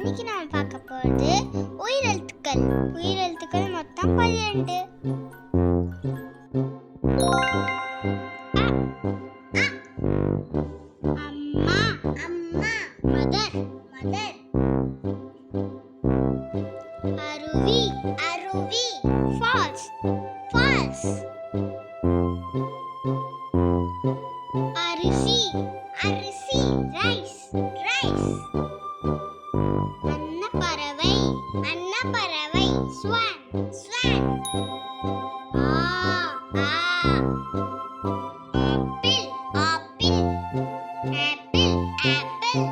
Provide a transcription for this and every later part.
இன்னைக்கு நாம பார்க்க போறது உயிர் எழுத்துக்கள். உயிர் எழுத்துக்கள் மொத்தம் 12. அம்மா அம்மா, மதர் மதர். அருவி அருவி, ஃபால்ஸ் ஃபால்ஸ். அரிசி அரிசி, ரைஸ் ரைஸ். அன்னப்பறவை அன்னப்பறவை, Swan Swan. Apple apple, apple apple.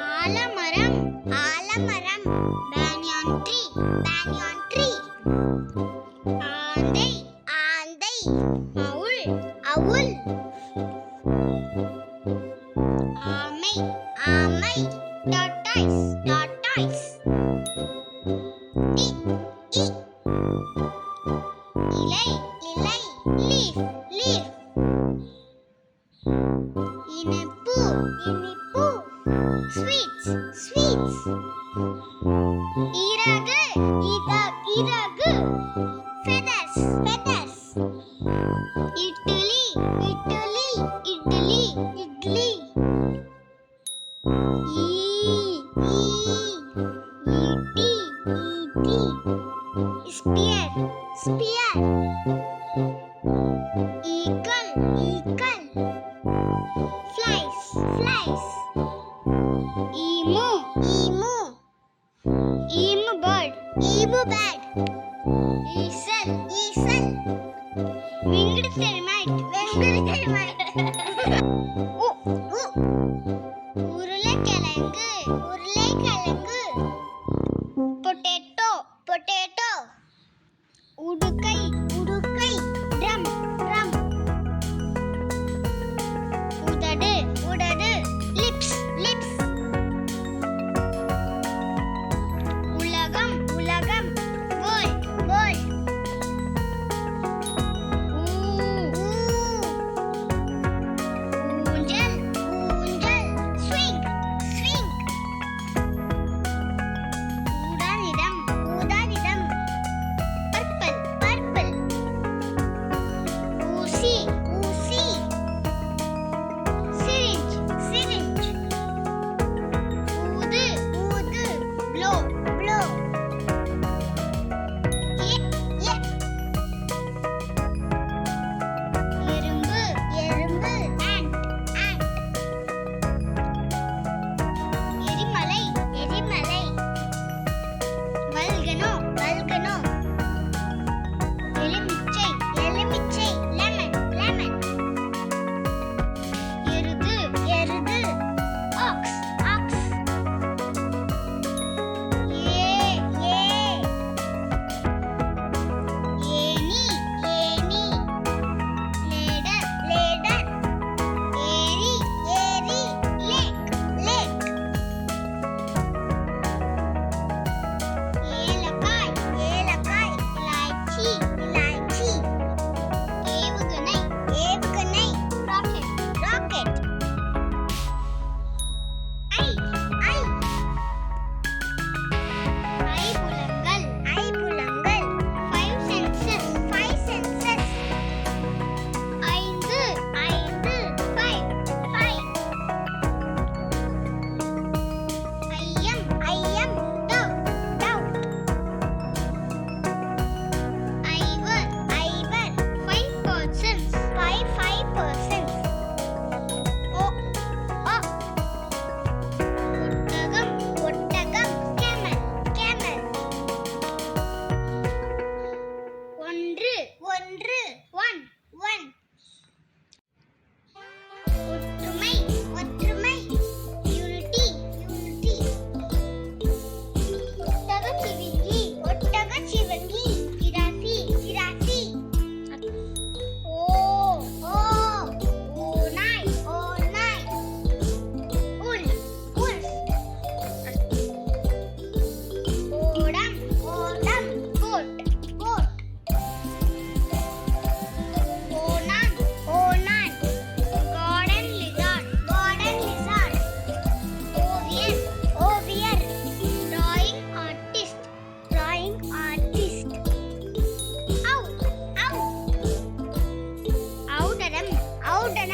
ஆலமரம் ஆலமரம், banyan tree banyan tree. ஆந்தை ஆந்தை, owl owl. ஆமை ஆமை, tortoise tortoise. இலை இலை, leaf leaf. இனிப்பு இனிப்பு, sweets sweets. இறகு இறகு, feathers feathers. இட்லி இட்லி இட்லி இட்லி. ஈட்டி ஈட்டி, spear spear. eagle eagle, flies flies. emu emu, emu bird bird. eagle eagle, winged termite termite. உருளைக்கிழங்கு உருளைக்கிழங்கு. Potato potato. உடுக்கை உடுக்கை, ட்ரம் ட்ரம். உதடு உதடு, லிப்ஸ் லிப்ஸ். உலகம் உலகம், வேர்ல்ட் வேர்ல்ட். ஊஞ்சல் ஊஞ்சல், ஸ்விங் ஸ்விங். ஊதாநிறம் ஊதாநிறம், பர்பிள் பர்பிள். பவுடர்